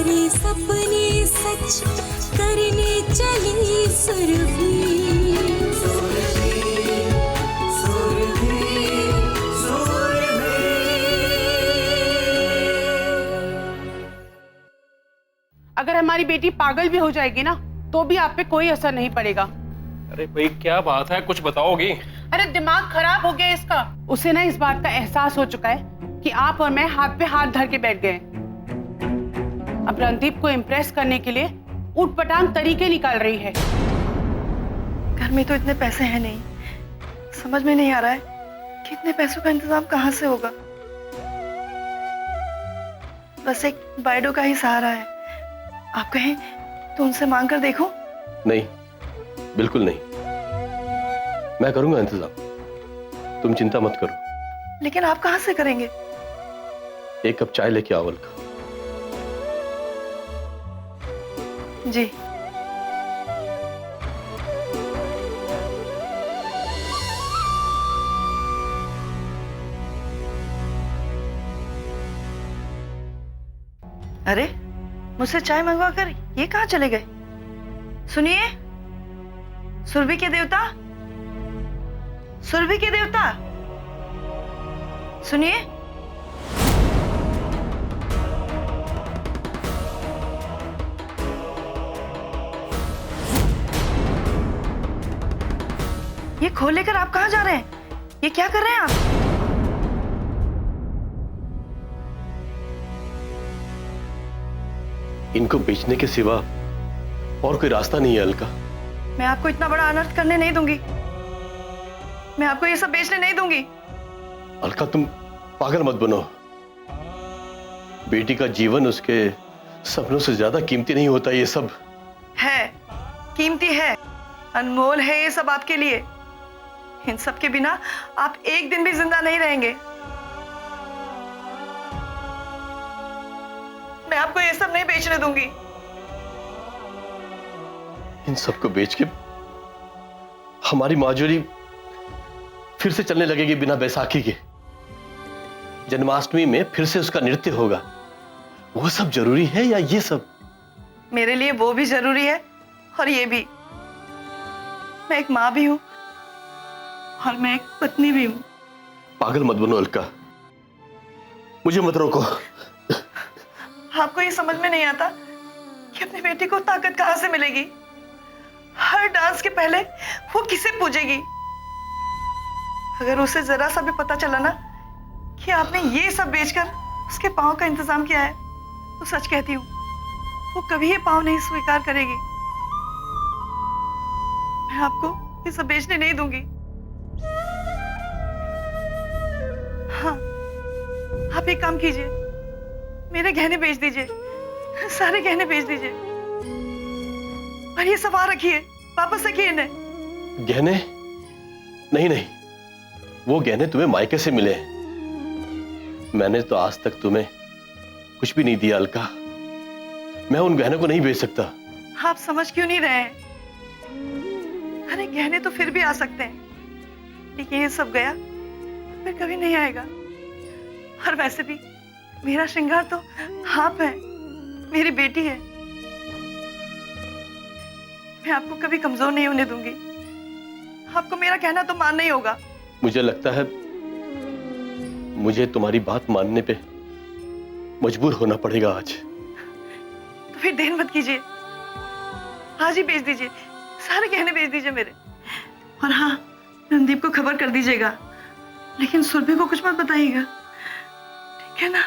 सारे सपने सच करने चली सुरभि। अगर हमारी बेटी पागल भी हो जाएगी ना तो भी आप पे कोई असर नहीं पड़ेगा। अरे भाई क्या बात है, कुछ बताओगी? अरे दिमाग खराब हो गया इसका। उसे ना इस बात का एहसास हो चुका है कि आप और मैं हाथ पे हाथ धर के बैठ गए। अब रणदीप को इम्प्रेस करने के लिए ऊटपटांग तरीके निकाल रही है। घर में तो इतने पैसे हैं नहीं, समझ में नहीं आ रहा है कि इतने पैसों का इंतजाम कहाँ से होगा। बस एक बायडो का ही सहारा है। आप कहें तो उनसे मांग कर देखो। नहीं, बिल्कुल नहीं, मैं करूंगा इंतजाम, तुम चिंता मत करो। लेकिन आप कहां से करेंगे? एक कप चाय लेके आओ अलका। जी। अरे मुझसे चाय मंगवा कर ये कहां चले गए? सुनिए, सुरभि के देवता, सुरभि के देवता, सुनिए। ये खोल लेकर आप कहां जा रहे हैं? ये क्या कर रहे हैं आप? इनको बेचने के सिवा और कोई रास्ता नहीं है अलका। मैं आपको इतना बड़ा अनर्थ करने नहीं दूंगी। मैं आपको ये सब बेचने नहीं दूंगी। अलका तुम पागल मत बनो। बेटी का जीवन उसके सपनों से ज्यादा कीमती नहीं होता। ये सब है, कीमती है, अनमोल है ये सब आपके लिए। इन सब के बिना आप एक दिन भी जिंदा नहीं रहेंगे। मैं आपको ये सब नहीं बेचने दूंगी। इन सबको बेच के हमारी माजूरी फिर से चलने लगेगी बिना बैसाखी के। जन्माष्टमी में फिर से उसका नृत्य होगा। वो सब जरूरी है या ये सब? मेरे लिए वो भी जरूरी है और ये भी। मैं एक माँ भी हूं और मैं एक पत्नी भी हूं। पागल मत बनो अलका, मुझे मत रोको। आपको ये समझ में नहीं आता कि अपनी बेटी को ताकत कहां से मिलेगी। हर डांस के पहले वो किसे पूजेगी। अगर उसे जरा सा भी पता चला ना कि आपने ये सब बेचकर उसके पांव का इंतजाम किया है तो सच कहती हूँ वो कभी ये पांव नहीं स्वीकार करेगी। मैं आपको ये सब बेचने नहीं दूंगी। हाँ, आप एक काम कीजिए, मेरे गहने बेच दीजिए, सारे गहने बेच दीजिए और ये सवार रखिए, वापस रखिए इन्हें। गहने? नहीं नहीं, वो गहने तुम्हें मायके से मिले हैं। मैंने तो आज तक तुम्हें कुछ भी नहीं दिया अलका। मैं उन गहनों को नहीं बेच सकता। आप समझ क्यों नहीं रहे हैं? अरे गहने तो फिर भी आ सकते हैं, लेकिन ये सब गया फिर कभी नहीं आएगा। और वैसे भी मेरा श्रृंगार तो आप है, मेरी बेटी है। मैं आपको कभी कमजोर नहीं होने दूंगी। आपको मेरा कहना तो मानना ही होगा। मुझे लगता है मुझे तुम्हारी बात मानने पे मजबूर होना पड़ेगा आज। तो फिर देर मत कीजिए, आज ही बेच दीजिए, सारे गहने बेच दीजिए मेरे। और हाँ, रणदीप को खबर कर दीजिएगा, लेकिन सुरभि को कुछ मत बताइएगा, ठीक है ना?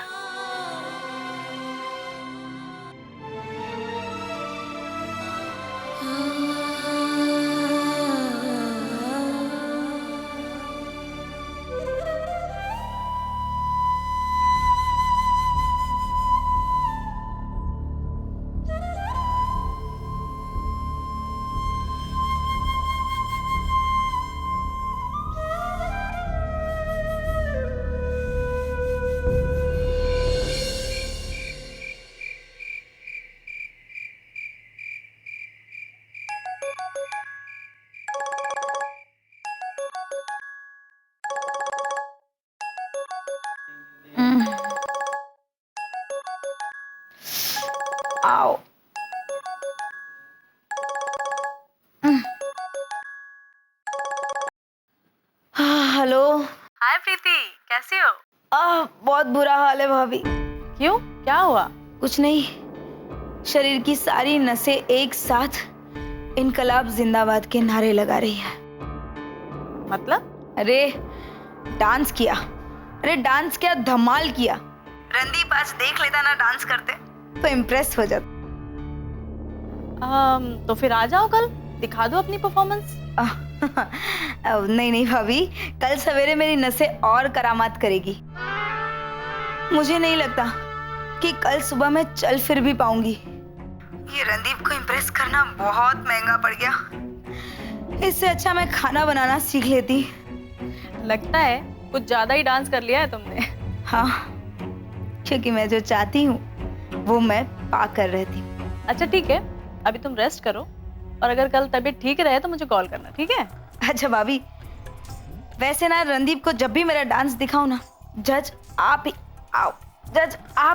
आओ। हाँ, हेलो। हाय प्रीति, कैसी हो? बहुत बुरा हाल है भाभी। क्यों, क्या हुआ? कुछ नहीं, शरीर की सारी नसें एक साथ इनकलाब जिंदाबाद के नारे लगा रही है। मतलब? अरे डांस किया, धमाल किया। रणदीप आज देख लेता ना डांस करते तो इम्प्रेस हो जाता। तो फिर आ जाओ, कल दिखा दो अपनी परफॉर्मेंस। नहीं भाभी, कल सवेरे मेरी नसें और करामात करेगी। मुझे नहीं लगता कि कल सुबह मैं चल फिर भी पाऊंगी। ये रणदीप को इम्प्रेस करना बहुत महंगा पड़ गया। इससे अच्छा मैं खाना बनाना सीख लेती। लगता है कुछ ज्यादा ही डांस कर लिया है तुमने। हाँ, क्योंकि मैं जो चाहती हूँ वो मैं पा कर रहती हूँ। अच्छा ठीक है, अभी तुम रेस्ट करो और अगर कल तबीयत ठीक रहे तो मुझे कॉल करना, ठीक है? अच्छा भाभी, वैसे ना रणदीप को जब भी मेरा डांस दिखाऊं ना, जज आप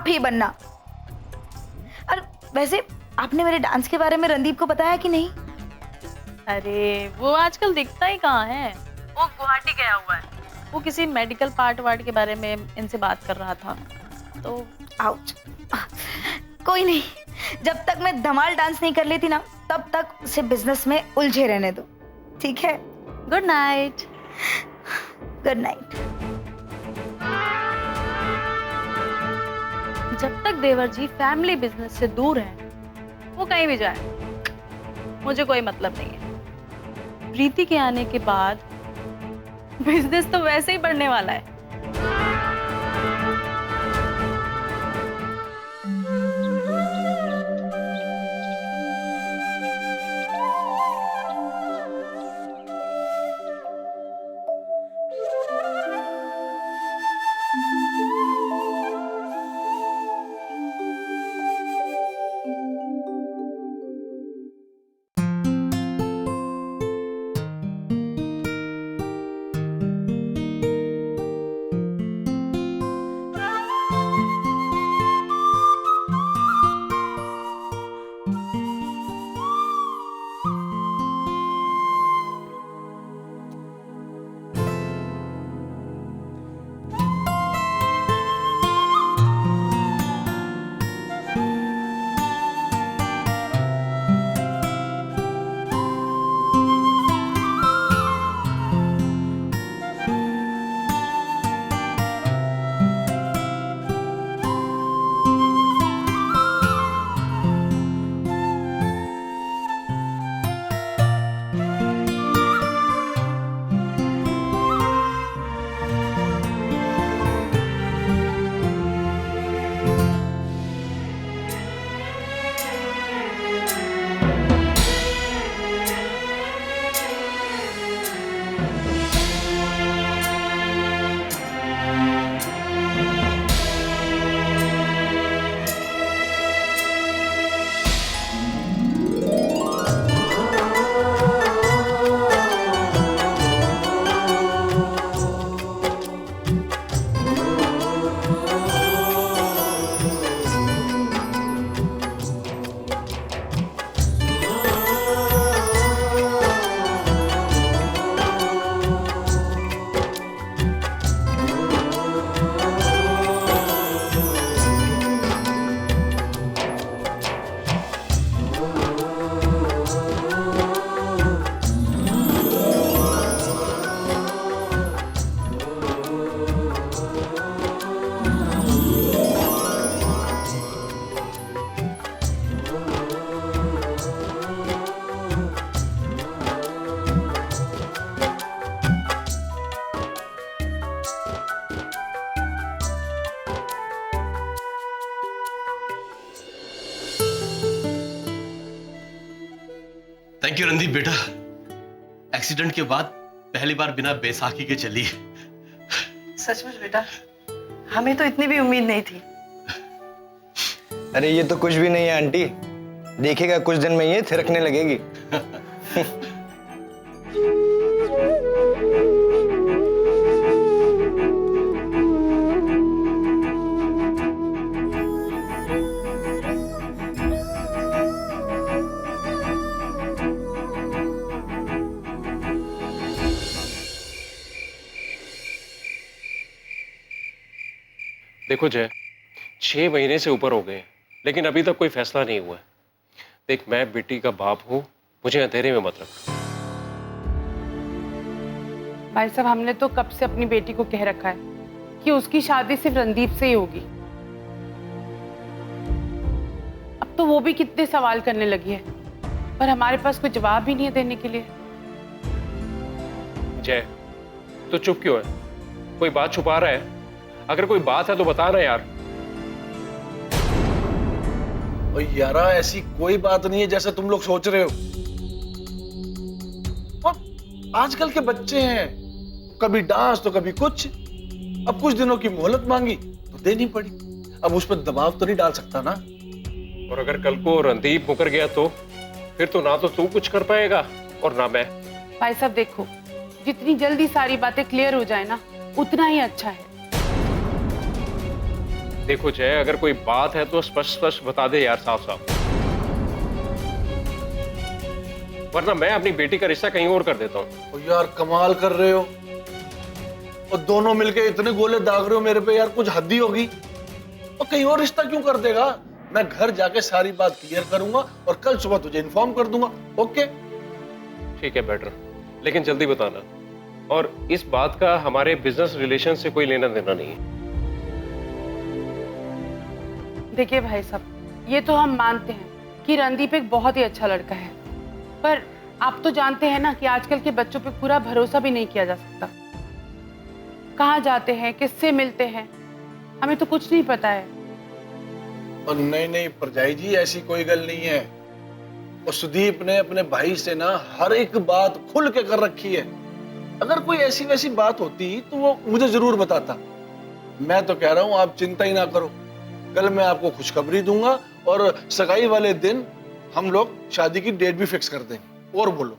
ही बनना। और वैसे आपने मेरे डांस के बारे में रणदीप को बताया कि नहीं? अरे वो आजकल दिखता ही कहाँ है, वो गुवाहाटी गया हुआ है। वो किसी मेडिकल पार्ट वार्ट के बारे में इनसे बात कर रहा था तो। आउच। कोई नहीं, जब तक मैं धमाल डांस नहीं कर लेती ना, तब तक उसे बिजनेस में उलझे रहने दो, ठीक है? Good night. Good night. जब तक देवर जी फैमिली बिजनेस से दूर हैं, वो कहीं भी जाए, मुझे कोई मतलब नहीं है। प्रीति के आने के बाद बिजनेस तो वैसे ही बढ़ने वाला है। थैंक यू रणदीप बेटा, एक्सीडेंट के बाद पहली बार बिना बैसाखी के चली। सचमुच बेटा, हमें तो इतनी भी उम्मीद नहीं थी। अरे ये तो कुछ भी नहीं है आंटी, देखिएगा कुछ दिन में ये थिरकने लगेगी। देखो जय, 6 महीने से ऊपर हो गए हैं, लेकिन अभी तक कोई फैसला नहीं हुआ है। देख, मैं बेटी का बाप हूं, मुझे अंधेरे में मत रख। भाई साहब, हमने तो कब से अपनी बेटी को कह रखा है कि उसकी शादी सिर्फ रणदीप से ही होगी। अब तो वो भी कितने सवाल करने लगी है, पर हमारे पास कोई जवाब ही नहीं है देने के लिए। जय, तो चुप क्यों है? कोई बात छुपा रहा है? अगर कोई बात है तो बता ना यार। और यारा, ऐसी कोई बात नहीं है जैसा तुम लोग सोच रहे हो। और आजकल के बच्चे हैं, कभी डांस तो कभी कुछ। अब कुछ दिनों की मोहलत मांगी तो देनी पड़ी। अब उस पर दबाव तो नहीं डाल सकता ना। और अगर कल को रणदीप मुकर गया तो फिर तो ना तो तू कुछ कर पाएगा और ना मैं। भाई साहब देखो, जितनी जल्दी सारी बातें क्लियर हो जाए ना, उतना ही अच्छा है। देखो जय, अगर कोई बात है तो स्पष्ट स्पष्ट बता दे यार, साफ साफ, वरना मैं अपनी बेटी का रिश्ता कहीं और कर देता हूँ। और यार कमाल कर रहे हो, और दोनों मिलके इतने गोले दाग रहे हो मेरे पे। यार कुछ हद ही होगी। और कहीं और रिश्ता क्यों कर देगा? मैं घर जाके सारी बात क्लियर करूंगा और कल सुबह तुझे इन्फॉर्म कर दूंगा। ओके? ठीक है, बेटर, लेकिन जल्दी बताना। और इस बात का हमारे बिजनेस रिलेशन से कोई लेना देना नहीं है। देखिए भाई साहब, ये तो हम मानते हैं कि रणदीप एक बहुत ही अच्छा लड़का है, पर आप तो जानते हैं ना कि आजकल के बच्चों पे पूरा भरोसा भी नहीं किया जा सकता। कहाँ जाते हैं, किससे मिलते हैं, हमें तो कुछ नहीं पता है। और नहीं नहीं परजाई जी, ऐसी कोई गल नहीं है। और सुदीप ने अपने भाई से ना हर एक बात खुल के कर रखी है। अगर कोई ऐसी वैसी बात होती तो वो मुझे जरूर बताता। मैं तो कह रहा हूं आप चिंता ही ना करो। कल मैं आपको खुशखबरी दूंगा और सगाई वाले दिन हम लोग शादी की डेट भी फिक्स कर देंगे। और बोलो।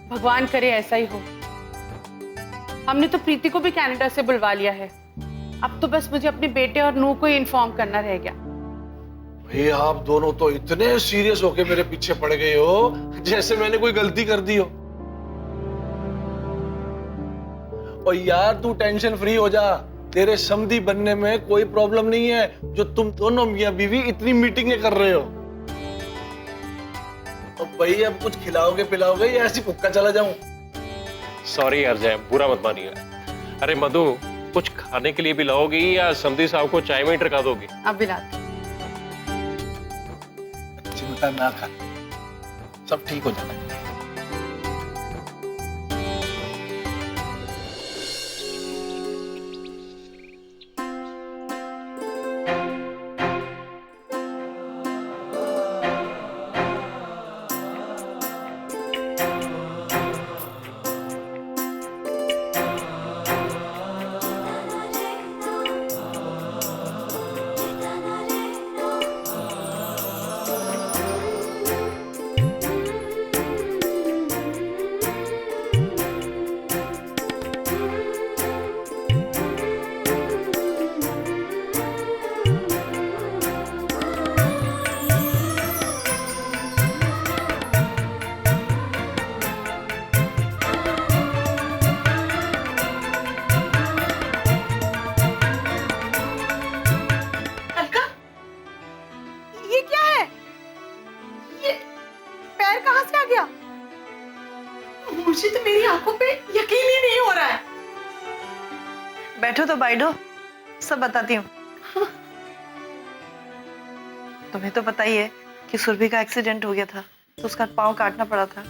भगवान करे ऐसा ही हो। हमने तो प्रीति को भी कनाडा से बुलवा लिया है। अब तो बस मुझे अपने बेटे और नूह को ही इन्फॉर्म करना रह गया। भाई आप दोनों तो इतने सीरियस होके मेरे पीछे पड़ गए हो जैसे मैंने कोई गलती कर दी हो। और यार तू टेंशन फ्री हो जा, तेरे समधी बनने में कोई प्रॉब्लम नहीं है। जो तुम दोनों मियां बीवी इतनी मीटिंगें कर रहे हो। और भाई अब कुछ खिलाओगे पिलाओगे या ऐसी भुक्का चला जाऊं? सॉरी यार जय, बुरा मत मानिएगा। अरे मधु, कुछ खाने के लिए भी लाओगी या समधी साहब को चाय में ही टरका दोगी? अब भी लाती। चिंता ना कर, सब ठीक हो जाना है। मुझे तो मेरी आंखों पे यकीन ही नहीं हो रहा है। बैठो तो बैठो, सब बताती हूँ। तुम्हें तो पता ही है कि सुरभि का एक्सीडेंट हो गया था, तो उसका पाँव काटना पड़ा था।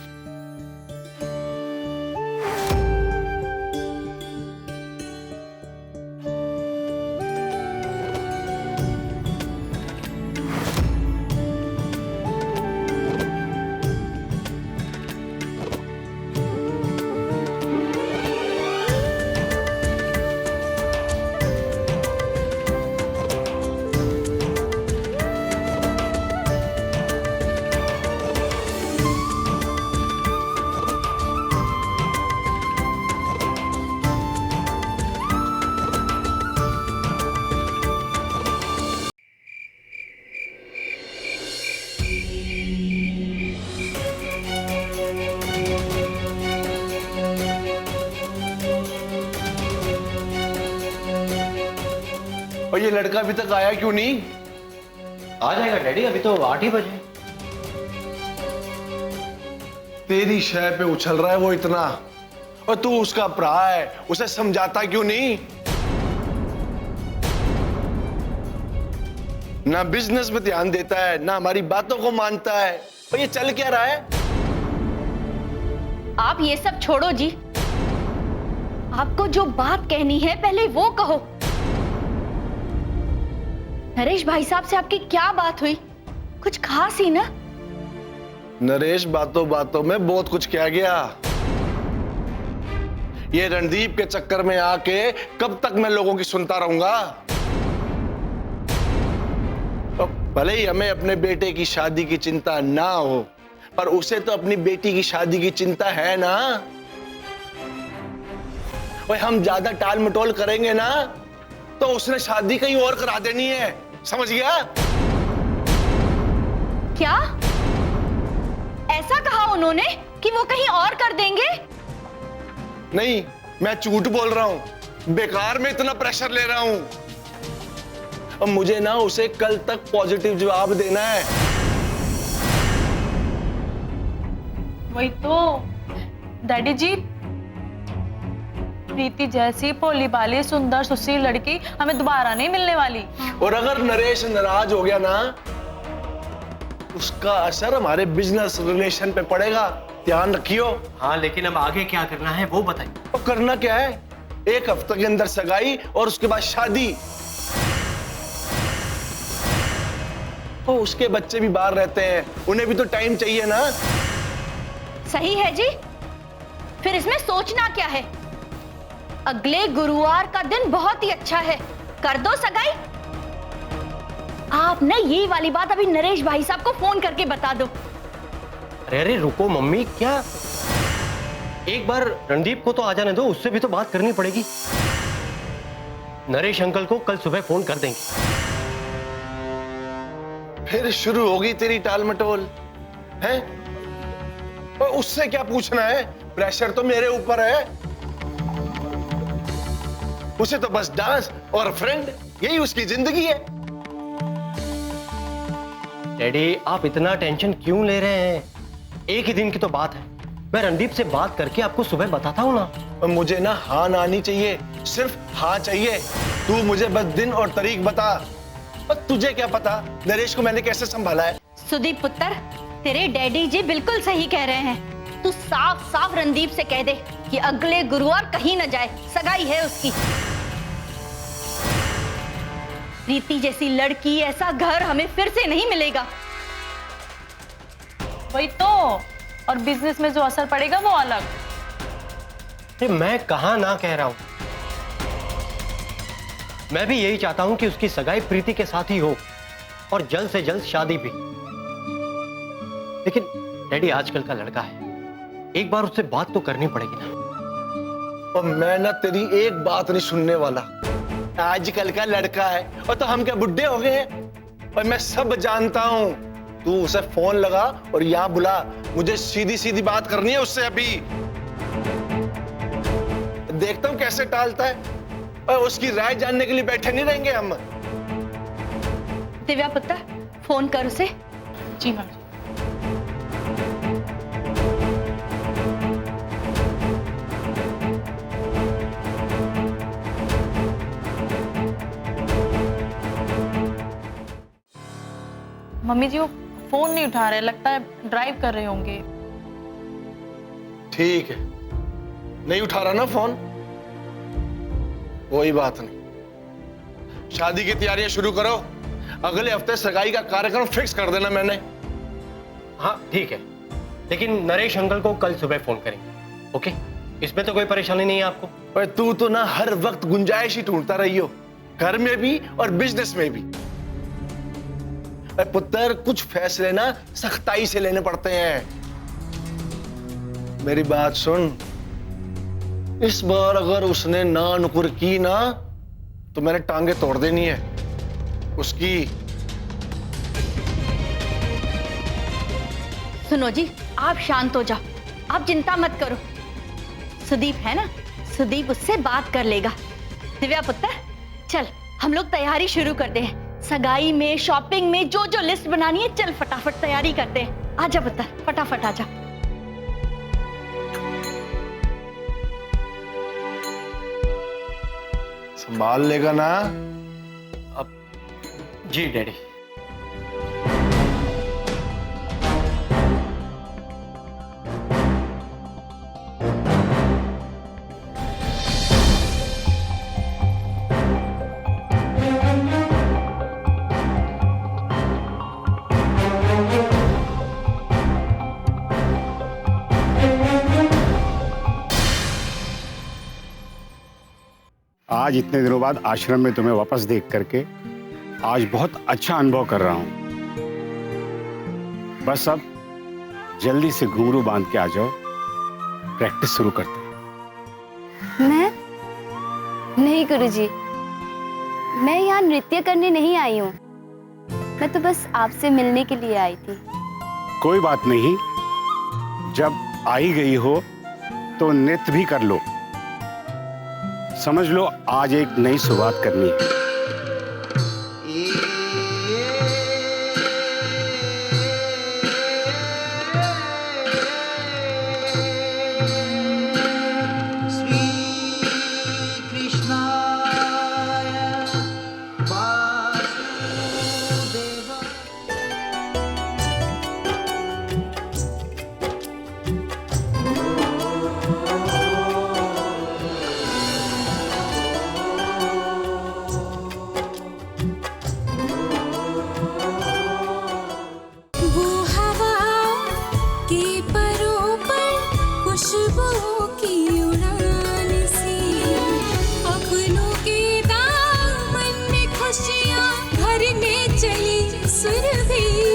और ये लड़का अभी तक आया क्यों नहीं? आ जाएगा डैडी, अभी तो 8 ही बजे। तेरी शय पे उछल रहा है वो इतना, और तू उसका भरा है, उसे समझाता क्यों नहीं? ना बिजनेस में ध्यान देता है, ना हमारी बातों को मानता है। और ये चल क्या रहा है? आप ये सब छोड़ो जी, आपको जो बात कहनी है पहले वो कहो। नरेश भाई साहब से आपकी क्या बात हुई? कुछ खास ही ना? नरेश बातों बातों में बहुत कुछ कह गया। ये रणदीप के चक्कर में आके कब तक मैं लोगों की सुनता रहूंगा? भले ही हमें अपने बेटे की शादी की चिंता ना हो, पर उसे तो अपनी बेटी की शादी की चिंता है ना। और हम ज्यादा टाल मटोल करेंगे ना तो उसने शादी कहीं और करा देनी है, समझ गया? क्या ऐसा कहा उन्होंने कि वो कहीं और कर देंगे? नहीं, मैं झूठ बोल रहा हूं, बेकार में इतना प्रेशर ले रहा हूं। अब मुझे ना उसे कल तक पॉजिटिव जवाब देना है। वही तो डैडी जी, प्रीति जैसी भोली भाली सुंदर सुशील लड़की हमें दोबारा नहीं मिलने वाली। और अगर नरेश नाराज हो गया ना, उसका असर हमारे बिजनेस रिलेशन पे पड़ेगा, ध्यान रखियो। हाँ, लेकिन अब आगे क्या करना है वो बताइए। तो करना क्या है? 1 हफ्ते के अंदर सगाई और उसके बाद शादी। तो उसके बच्चे भी बाहर रहते हैं, उन्हें भी तो टाइम चाहिए ना। सही है जी, फिर इसमें सोचना क्या है? अगले गुरुवार का दिन बहुत ही अच्छा है, कर दो सगाई। आप ना ये वाली बात अभी नरेश भाई साहब को फोन करके बता दो। अरे रुको मम्मी, क्या एक बार रणदीप को तो आ जाने दो, उससे भी तो बात करनी पड़ेगी। नरेश अंकल को कल सुबह फोन कर देंगे। फिर शुरू होगी तेरी टाल मटोल, है? और उससे क्या पूछना है? प्रेशर तो मेरे ऊपर है। उसे तो बस डांस और फ्रेंड, यही उसकी जिंदगी है। डैडी, आप इतना टेंशन क्यों ले रहे हैं? एक ही दिन की तो बात है, मैं रणदीप से बात करके आपको सुबह बताता हूँ ना। और मुझे ना हाँ ना नहीं चाहिए, सिर्फ हाँ चाहिए। तू मुझे बस दिन और तारीख बता। और तुझे क्या पता नरेश को मैंने कैसे संभाला है? सुदीप पुत्र, तेरे डैडी जी बिल्कुल सही कह रहे हैं। तू साफ साफ रणदीप से कह दे कि अगले गुरुवार कहीं न जाए, सगाई है उसकी। प्रीति जैसी लड़की, ऐसा घर हमें फिर से नहीं मिलेगा। वही तो, और बिजनेस में जो असर पड़ेगा वो अलग। मैं कहाँ ना कह रहा हूं, मैं भी यही चाहता हूं कि उसकी सगाई प्रीति के साथ ही हो और जल्द से जल्द शादी भी। लेकिन डैडी, आजकल का लड़का है, एक बार उससे बात तो करनी पड़ेगी ना। और मैं ना तेरी एक बात नहीं सुनने वाला। आजकल का लड़का है और तो हम क्या बुढ़े हो गए हैं? और मैं सब जानता हूं। तू उसे फोन लगा और यहां बुला, मुझे सीधी सीधी बात करनी है उससे अभी। देखता हूं कैसे टालता है, और उसकी राय जानने के लिए बैठे नहीं रहेंगे हम। दिव्या पुत्र, फोन कर उसे। जी मैम। मम्मी जी वो फोन नहीं उठा रहे, लगता है ड्राइव कर रहे होंगे। ठीक है, नहीं उठा रहा ना फोन, कोई बात नहीं। शादी की तैयारियां शुरू करो। अगले हफ्ते सगाई का कार्यक्रम फिक्स कर देना मैंने। हाँ ठीक है, लेकिन नरेश अंकल को कल सुबह फोन करेंगे, ओके? इसमें तो कोई परेशानी नहीं है आपको? पर तू तो ना हर वक्त गुंजाइश ही ढूंढता रही हो, घर में भी और बिजनेस में भी। पुत्र, कुछ फैसले ना सख्ताई से लेने पड़ते हैं। मेरी बात सुन, इस बार अगर उसने ना नुकुर की ना तो मैंने टांगे तोड़ देनी है उसकी। सुनो जी, आप शांत हो जाओ, आप चिंता मत करो। सुदीप है ना, सुदीप उससे बात कर लेगा। दिव्या पुत्र, चल हम लोग तैयारी शुरू करते हैं। सगाई में, शॉपिंग में जो जो लिस्ट बनानी है, चल फटाफट तैयारी करते हैं। आजा पुत्र, फटाफट आजा। संभाल लेगा ना? जी डैडी। आज इतने दिनों बाद आश्रम में तुम्हें वापस देख करके आज बहुत अच्छा अनुभव कर रहा हूं। बस अब जल्दी से घुंघरू बांध के आ जाओ, प्रैक्टिस शुरू करते हैं। मैं नहीं गुरुजी, मैं यहाँ नृत्य करने नहीं आई हूँ। मैं तो बस आपसे मिलने के लिए आई थी। कोई बात नहीं, जब आई गई हो तो नृत्य भी कर लो। समझ लो आज एक नई शुरुआत करनी है। खुशबू की उड़ान से अपनों के दामन में खुशियाँ भरने चली सुरभि।